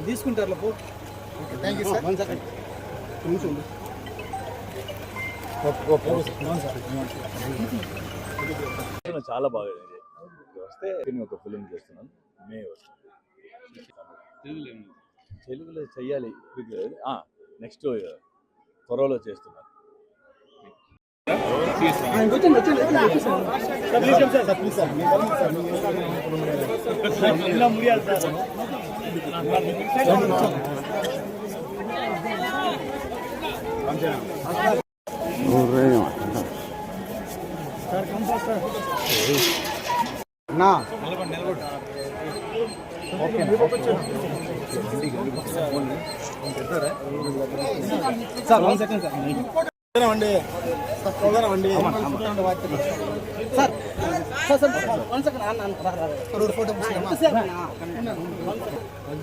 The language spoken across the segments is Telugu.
తీసుకుంటారు. చాలా బాగా వస్తే ఒక ఫిలిం చేస్తున్నాను. మే వస్తుంది. తెలుగులో చెయ్యాలి. నెక్స్ట్ త్వరలో చేస్తున్నాను.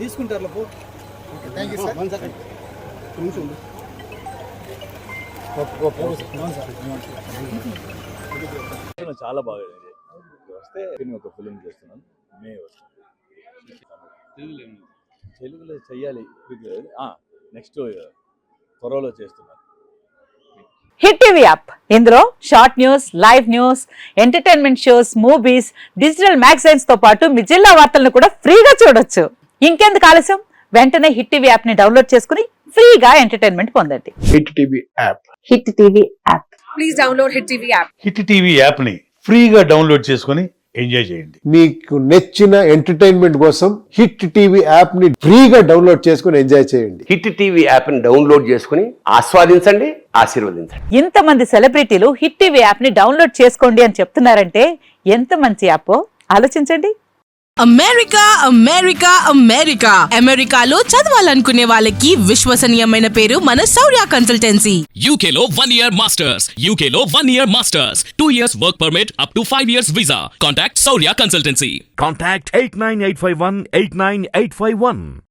తీసుకుంటారు. చాలా బాగా వస్తే ఒక ఫిలిం చేస్తున్నాను. మే వస్తుంది. తెలుగులో చెయ్యాలి. నెక్స్ట్ త్వరలో చేస్తున్నాను. హిట్ టీవీ యాప్, ఇందులో short news, live news, entertainment shows, movies, digital magazines తో పాటు మీ జిల్లా వార్తలను కూడా ఫ్రీగా చూడొచ్చు. ఇంకెందుకు ఆలస్యం, వెంటనే హిట్ టీవీ యాప్ ని డౌన్లోడ్ చేసుకుని ఫ్రీగా ఎంటర్టైన్మెంట్ పొందండి. Hit TV app. Hit TV app. Please download hit TV app. Hit TV app ని ఫ్రీగా డౌన్లోడ్ చేసుకుని ఎంజాయ్ చేయండి. మీకు నచ్చిన ఎంటర్టైన్మెంట్ కోసం హిట్ టీవీ యాప్ ని ఫ్రీగా డౌన్లోడ్ చేసుకుని ఎంజాయ్ చేయండి. హిట్ టీవీ యాప్ ని డౌన్లోడ్ చేసుకుని ఆస్వాదించండి, ఆశీర్వదించండి. ఇంతమంది సెలబ్రిటీలు హిట్ టీవీ యాప్ ని డౌన్లోడ్ చేసుకోండి అని చెప్తున్నారంటే ఎంత మంచి యాప్ ఆలోచించండి. అమెరికా అమెరికా అమెరికా అమెరికాలో చదవాలనుకునే వాళ్ళకి విశ్వసనీయమైన పేరు మన శౌర్య కన్సల్టెన్సీ. UK లో 1 year masters, UK లో 1 year masters, 2 years work permit up to 5 years visa. Contact Saurya Consultancy. Contact 89851 89851.